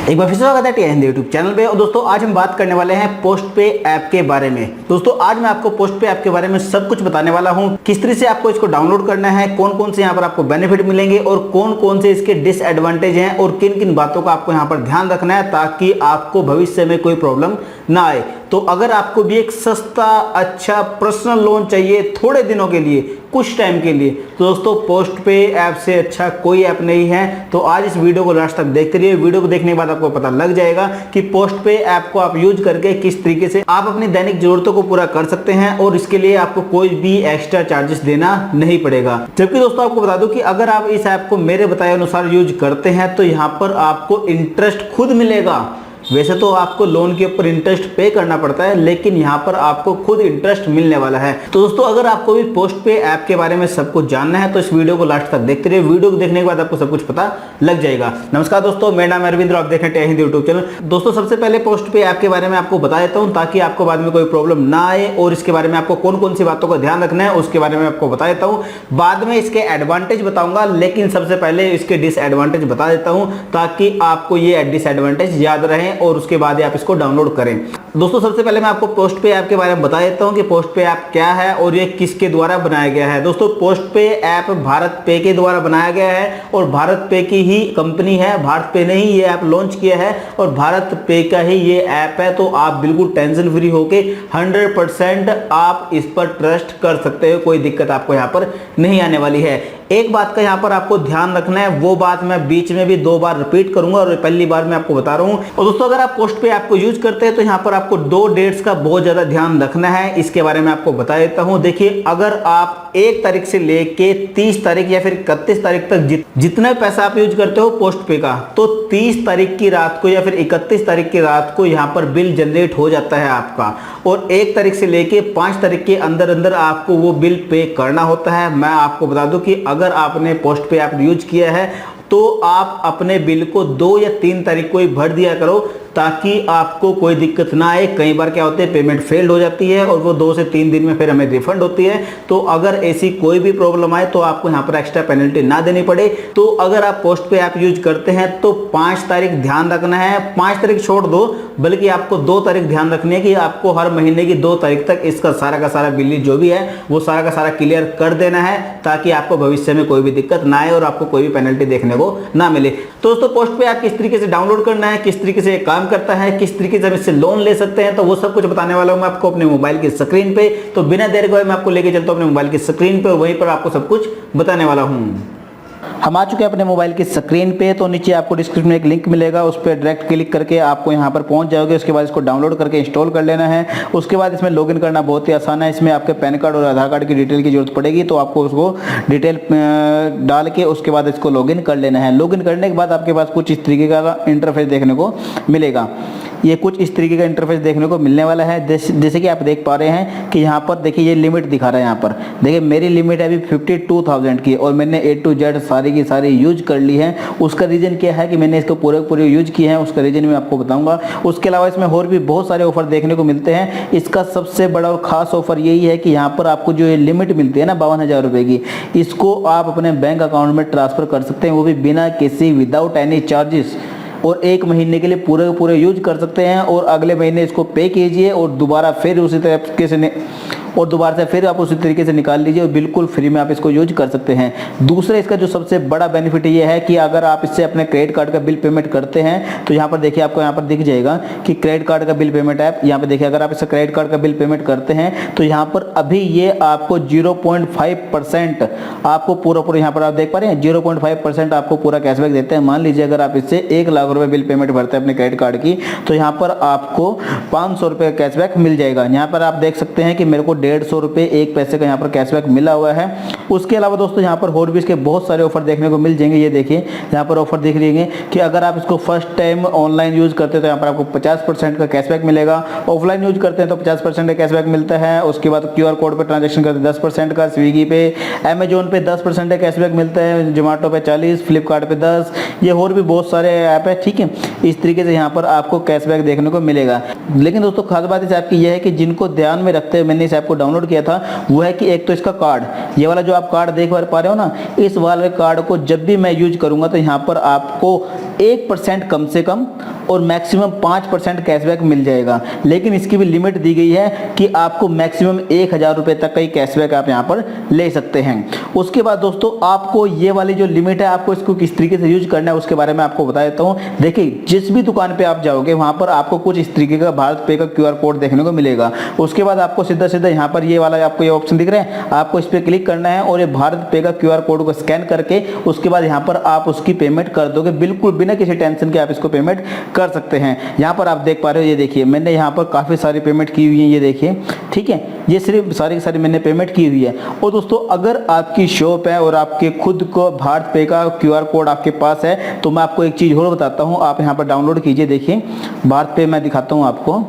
एक बार फिर स्वागत है टी हिंदी यूट्यूब चैनल पे। और दोस्तों आज हम बात करने वाले हैं पोस्ट पे ऐप के बारे में। दोस्तों आज मैं आपको पोस्ट पे ऐप के बारे में सब कुछ बताने वाला हूं, किस तरह से आपको इसको डाउनलोड करना है, कौन कौन से यहाँ पर आपको बेनिफिट मिलेंगे और कौन कौन से इसके डिसएडवांटेज हैं और किन किन बातों का आपको यहाँ पर ध्यान रखना है ताकि आपको भविष्य में कोई प्रॉब्लम ना आए। तो अगर आपको भी एक सस्ता अच्छा पर्सनल लोन चाहिए थोड़े दिनों के लिए, कुछ टाइम के लिए, तो दोस्तों पोस्ट पे ऐप से अच्छा कोई ऐप नहीं है। तो आज इस वीडियो को लास्ट तक देखते रहिए। वीडियो को देखने के बाद आपको पता लग जाएगा कि पोस्ट पे ऐप को आप यूज करके किस तरीके से आप अपनी दैनिक जरूरतों को पूरा कर सकते हैं और इसके लिए आपको कोई भी एक्स्ट्रा चार्जेस देना नहीं पड़ेगा। जबकि दोस्तों आपको बता दूं कि अगर आप इस ऐप को मेरे बताए अनुसार यूज करते हैं तो यहाँ पर आपको इंटरेस्ट खुद मिलेगा। वैसे तो आपको लोन के ऊपर इंटरेस्ट पे करना पड़ता है, लेकिन यहाँ पर आपको खुद इंटरेस्ट मिलने वाला है। तो दोस्तों अगर आपको भी पोस्ट पे ऐप के बारे में सब कुछ जानना है तो इस वीडियो को लास्ट तक देखते रहिए। वीडियो को देखने के बाद आपको सब कुछ पता लग जाएगा। नमस्कार दोस्तों, मेरा नाम अरविंद, आप देख रहे हैं टी हिंदी यूट्यूब चैनल। दोस्तों सबसे पहले पोस्ट पे ऐप के बारे में आपको बता देता हूँ ताकि आपको बाद में कोई प्रॉब्लम ना आए, और इसके बारे में आपको कौन कौन सी बातों का ध्यान रखना है उसके बारे में आपको बता देता हूँ। बाद में इसके एडवांटेज बताऊंगा, लेकिन सबसे पहले इसके डिसएडवांटेज बता देता हूँ ताकि आपको ये डिसएडवांटेज याद रहे और उसके बाद आप इसको डाउनलोड करें। दोस्तों सबसे पहले मैं आपको पोस्ट पे ऐप के बारे में बता देता हूं कि पोस्ट पे ऐप क्या है और ये किसके द्वारा बनाया गया है। दोस्तों पोस्ट पे ऐप भारत पे के द्वारा बनाया गया है और भारत पे की ही कंपनी है। भारत पे ने ही ये ऐप लॉन्च किया है और भारत पे का ही ये ऐप है। तो आप बिल्कुल टेंशन फ्री होके 100% आप इस पर ट्रस्ट कर सकते हो। कोई दिक्कत आपको यहाँ पर नहीं आने वाली है। एक बात का यहाँ पर आपको ध्यान रखना है, वो बात मैं बीच में भी 2 बार रिपीट करूंगा और पहली बार मैं आपको बता रहा हूँ। और दोस्तों अगर आप पोस्ट पे ऐप को यूज करते हैं तो यहाँ पर आपको 2 डेट्स का बहुत ज्यादा ध्यान रखना है। इसके बारे में आपको बता देता हूँ। देखिए अगर आप 1 तारीख से लेके 30 तारीख या फिर 31 तारीख तक जितना पैसा आप यूज करते हो पोस्ट पे का, तो 30 तारीख की रात को या फिर 31 तारीख की रात को यहाँ पर बिल जनरेट हो जाता है आपका, और 1 तारीख से लेके 5 तारीख के अंदर अंदर आपको वो बिल पे करना होता है। मैं आपको बता दूं कि अगर आपने पोस्ट पे ऐप यूज किया है तो आप अपने बिल को 2 या 3 तारीख को ही भर दिया करो ताकि आपको कोई दिक्कत ना आए। कई बार क्या होता है पेमेंट फेल्ड हो जाती है और वो 2 से 3 दिन में फिर हमें रिफंड होती है। तो अगर ऐसी कोई भी प्रॉब्लम आए तो आपको यहाँ पर एक्स्ट्रा पेनल्टी ना देनी पड़े। तो अगर आप पोस्ट पे ऐप यूज करते हैं तो 5 तारीख ध्यान रखना है। 5 तारीख छोड़ दो, बल्कि आपको 2 तारीख ध्यान रखनी है कि आपको हर महीने की 2 तारीख तक इसका सारा का सारा बिल जो भी है वो सारा का सारा क्लियर कर देना है ताकि आपको भविष्य में कोई भी दिक्कत ना आए और आपको कोई भी पेनल्टी देखने को ना मिले। तो दोस्तों पोस्ट पे ऐप किस तरीके से डाउनलोड करना है, किस तरीके से काम करता है, किस तरीके से हम इससे लोन ले सकते हैं, तो वो सब कुछ बताने वाला हूं मैं आपको अपने मोबाइल की स्क्रीन पे। तो बिना देर के मैं आपको लेके चलता हूं अपने मोबाइल की स्क्रीन पे और वहीं पर आपको सब कुछ बताने वाला हूं। हम आ चुके हैं अपने मोबाइल की स्क्रीन पे। तो नीचे आपको डिस्क्रिप्शन में एक लिंक मिलेगा, उस पर डायरेक्ट क्लिक करके आपको यहाँ पर पहुंच जाओगे। उसके बाद इसको डाउनलोड करके इंस्टॉल कर लेना है। उसके बाद इसमें लॉगिन करना बहुत ही आसान है। इसमें आपके पैन कार्ड और आधार कार्ड की डिटेल की जरूरत पड़ेगी, तो आपको उसको डिटेल डाल के उसके बाद इसको लॉगिन कर लेना है। लॉगिन करने के बाद आपके पास कुछ इस तरीके का इंटरफेस देखने को मिलेगा। ये कुछ इस तरीके का इंटरफेस देखने को मिलने वाला है। जैसे कि आप देख पा रहे हैं कि यहाँ पर देखिए ये लिमिट दिखा रहा है। यहाँ पर देखिए मेरी लिमिट है अभी 52,000 की और मैंने A to Z सारी की सारी यूज कर ली है। उसका रीज़न क्या है कि मैंने इसको पूरे यूज किए हैं, उसका रीज़न मैं आपको बताऊंगा। उसके अलावा इसमें और भी बहुत सारे ऑफर देखने को मिलते हैं। इसका सबसे बड़ा और खास ऑफर यही है कि यहाँ पर आपको जो ये लिमिट मिलती है ना 52,000 रुपये की, इसको आप अपने बैंक अकाउंट में ट्रांसफ़र कर सकते हैं, वो भी बिना किसी विदाउट एनी चार्जेस, और 1 महीने के लिए पूरे यूज कर सकते हैं। और अगले महीने इसको पे कीजिए और दोबारा फिर उसी तरीके से फिर आप उसी तरीके से निकाल लीजिए और बिल्कुल फ्री में आप इसको यूज कर सकते हैं। दूसरा इसका जो सबसे बड़ा बेनिफिट ये है कि अगर आप इससे अपने क्रेडिट कार्ड का बिल पेमेंट करते हैं तो यहाँ पर देखिए आपको यहाँ पर दिख जाएगा कि क्रेडिट कार्ड का बिल पेमेंट ऐप। यहाँ पर देखिए अगर आप इससे क्रेडिट कार्ड का बिल पेमेंट करते हैं तो यहाँ पर अभी ये आपको 0.5% आपको पूरा यहाँ पर आप देख पा रहे हैं 0.5% आपको पूरा कैशबैक देते हैं। मान लीजिए अगर आप इससे 1 लाख रुपए बिल पेमेंट भरते हैं अपने क्रेडिट कार्ड की, तो यहाँ पर आपको 500 रुपये कैशबैक मिल जाएगा। यहाँ पर आप देख सकते हैं कि मेरे को 150 रुपये 1 पैसे का यहाँ पर कैशबैक मिला हुआ है। उसके अलावा दोस्तों यहाँ पर और भी इसके बहुत सारे ऑफर देखने को मिल जाएंगे। ये देखिए यहाँ पर ऑफर दिख रही है कि अगर आप इसको फर्स्ट टाइम ऑनलाइन यूज करते हैं तो यहाँ पर आपको 50% का कैशबैक मिलेगा। ऑफलाइन यूज करते हैं तो 50% का कैशबैक मिलता है। उसके बाद QR कोड पर ट्रांजेक्शन करते हैं 10% का, स्विगी पे अमेजोन पे 10% का कैशबैक मिलता है, जोमेटो पे 40%, फ्लिपकार्ट पे 10%, ये और भी बहुत सारे ऐप है। ठीक है, इस तरीके से यहाँ पर आपको कैशबैक देखने को मिलेगा। लेकिन दोस्तों खास बात इस ऐप की यह है कि जिनको ध्यान में रखते हुए मैंने इस ऐप को डाउनलोड किया था वो है कि एक तो इसका कार्ड, ये वाला जो आप कार्ड देख पा रहे हो ना, इस वाले कार्ड को जब भी मैं यूज करूंगा तो यहाँ पर आपको 1% कम से कम और मैक्सिमम 5% कैशबैक मिल जाएगा। लेकिन इसकी भी लिमिट दी गई है कि आपको मैक्सिमम 1000 रुपये तक का ही कैशबैक आप यहाँ पर ले सकते हैं। उसके बाद दोस्तों आपको ये वाली जो लिमिट है आपको इसको किस तरीके से यूज करना है उसके बारे में आपको बता देता हूँ। देखिए जिस भी दुकान पे आप जाओगे वहाँ पर आपको कुछ इस तरीके का भारत पे का QR कोड देखने को मिलेगा। उसके बाद आपको सीधा सीधा यहाँ पर ये वाला आपको ये ऑप्शन दिख रहा है, आपको इस पर क्लिक करना है और ये भारत पे का QR कोड को स्कैन करके उसके बाद यहाँ पर आप उसकी पेमेंट कर दोगे, बिल्कुल बिना किसी टेंशन के आप इसको पेमेंट कर सकते हैं। यहाँ पर आप देख पा रहे हो, ये देखिए मैंने यहाँ पर काफ़ी सारी पेमेंट की हुई है, ये देखिए ठीक है, ये सिर्फ सारी की सारी मैंने पेमेंट की हुई है। और दोस्तों अगर आपकी शॉप है और आपके खुद को भारत पे का QR कोड आपके पास है तो मैं आपको एक चीज़ और बताता हूँ, आप यहाँ पर डाउनलोड कीजिए। देखिए भारत पे मैं दिखाता हूँ आपको,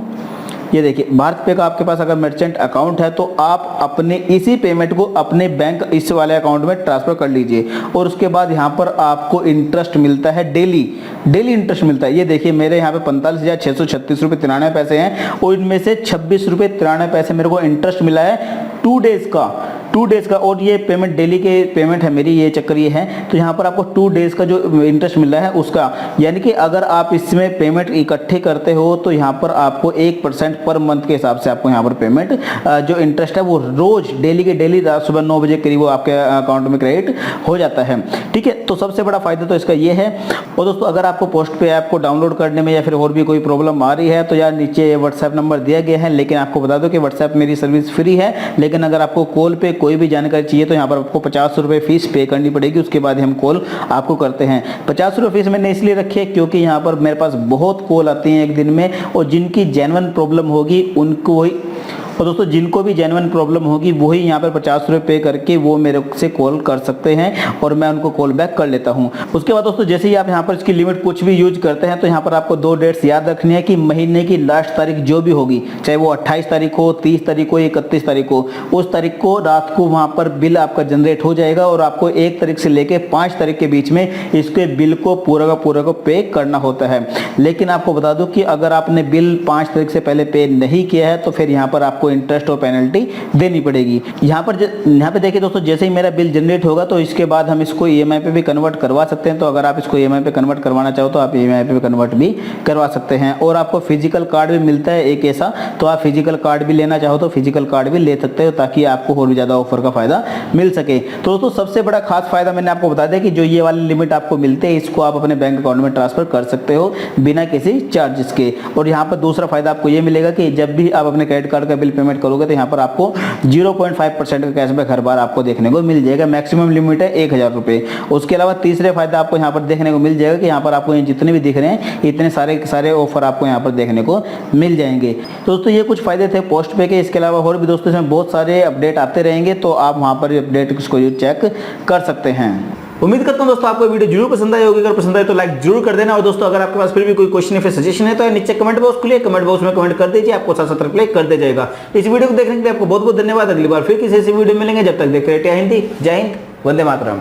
ये देखिए भारत पे का आपके पास अगर मर्चेंट अकाउंट है तो आप अपने इसी पेमेंट को अपने बैंक इस वाले अकाउंट में ट्रांसफर कर लीजिए और उसके बाद यहाँ पर आपको इंटरेस्ट मिलता है, डेली इंटरेस्ट मिलता है। ये देखिए मेरे यहाँ पे 45,636 रुपये 93 पैसे हैं और इनमें से 26 रुपये 93 पैसे मेरे को इंटरेस्ट मिला है 2 डेज का और ये पेमेंट डेली के पेमेंट है मेरी, ये चक्कर ये है। तो यहाँ पर आपको 2 डेज का जो इंटरेस्ट मिल रहा है उसका, यानी कि अगर आप इसमें पेमेंट इकट्ठे करते हो तो यहाँ पर आपको 1% पर मंथ के हिसाब से आपको यहाँ पर पेमेंट जो इंटरेस्ट है वो रोज डेली के डेली रात सुबह 9 बजे करीब वो आपके अकाउंट में क्रेडिट हो जाता है। ठीक है, तो सबसे बड़ा फायदा तो इसका ये है। और दोस्तों अगर आपको पोस्ट पे ऐप को डाउनलोड करने में या फिर और भी कोई प्रॉब्लम आ रही है तो यार नीचे व्हाट्सएप नंबर दिया गया है, लेकिन आपको बता दो कि व्हाट्सएप मेरी सर्विस फ्री है, लेकिन अगर आपको कॉल पे कोई भी जानकारी चाहिए तो यहाँ पर आपको 50 रुपये फीस पे करनी पड़ेगी, उसके बाद हम कॉल आपको करते हैं। 50 रुपये फीस मैंने इसलिए रखी है क्योंकि यहाँ पर मेरे पास बहुत कॉल आती हैं एक दिन में और जिनकी जेन्युइन प्रॉब्लम होगी उनको ही, और दोस्तों जिनको भी जेन्युइन प्रॉब्लम होगी वही यहाँ पर 50 रुपये पे करके वो मेरे से कॉल कर सकते हैं और मैं उनको कॉल बैक कर लेता हूँ। उसके बाद दोस्तों जैसे ही आप यहाँ पर इसकी लिमिट कुछ भी यूज करते हैं तो यहाँ पर आपको 2 डेट्स याद रखनी है कि महीने की लास्ट तारीख जो भी होगी, चाहे वो 28 तारीख हो, 30 तारीख हो, 31 तारीख हो, उस तारीख को रात को वहाँ पर बिल आपका जनरेट हो जाएगा और आपको 1 तारीख से लेके 5 तारीख के बीच में इसके बिल को पूरा का पे करना होता है। लेकिन आपको बता दूं कि अगर आपने बिल 5 तारीख से पहले पे नहीं किया है तो फिर यहाँ पर आपको इंटरेस्ट और पेनल्टी देनी पड़ेगी। यहाँ पे देखिए दोस्तों जैसे ही मेरा बिल जनरेट होगा तो इसके बाद हम इसको EMI पे भी कन्वर्ट करवा सकते हैं। तो अगर आप इसको EMI पे कन्वर्ट करवाना चाहो तो आप EMI पे कन्वर्ट भी करवा सकते हैं। और आपको फिजिकल कार्ड भी मिलता है एक ऐसा, तो आप फिजिकल कार्ड भी लेना चाहो तो फिजिकल कार्ड भी ले सकते हो ताकि आपको और भी ज़्यादा ऑफर का फायदा मिल सके। तो दोस्तों सबसे बड़ा खास फायदा मैंने आपको बता दिया कि जो ये वाली लिमिट आपको मिलती है इसको आप अपने बैंक अकाउंट में ट्रांसफर कर सकते हो बिना किसी चार्जेस के। और यहाँ पर दूसरा फायदा आपको ये मिलेगा कि जब भी आप अपने क्रेडिट कार्ड का बिल पेमेंट करोगे तो यहाँ पर आपको 0.5% का कैशबैक हर बार आपको देखने को मिल जाएगा। मैक्सिमम लिमिट है 1000 रुपये। उसके अलावा तीसरे फायदा आपको यहाँ पर देखने को मिल जाएगा कि यहाँ पर आपको जितने भी दिख रहे हैं इतने सारे ऑफर आपको यहाँ पर देखने को मिल जाएंगे। तो दोस्तों ये कुछ फायदे थे पोस्ट पे के। इसके अलावा और भी दोस्तों इसमें बहुत सारे अपडेट आते रहेंगे तो आप वहाँ पर अपडेट को चेक कर सकते हैं। उम्मीद करता हूं दोस्तों आपको वीडियो जरूर पसंद आई होगी। अगर पसंद आए तो लाइक जरूर कर देना। और दोस्तों अगर आपके पास फिर भी कोई क्वेश्चन या फिर सजेशन है तो नीचे कमेंट बॉक्स खुलिए, कमेंट बॉक्स में कमेंट कर दीजिए, आपको साथ साथ रिप्लाई कर दिया जाएगा। इस वीडियो को देखने के लिए आपको बहुत बहुत धन्यवाद। अगली बार फिर किसी ऐसी वीडियो मिलेंगे, जब तक देखते रहिए हिंदी। जय हिंद, वंदे मातरम।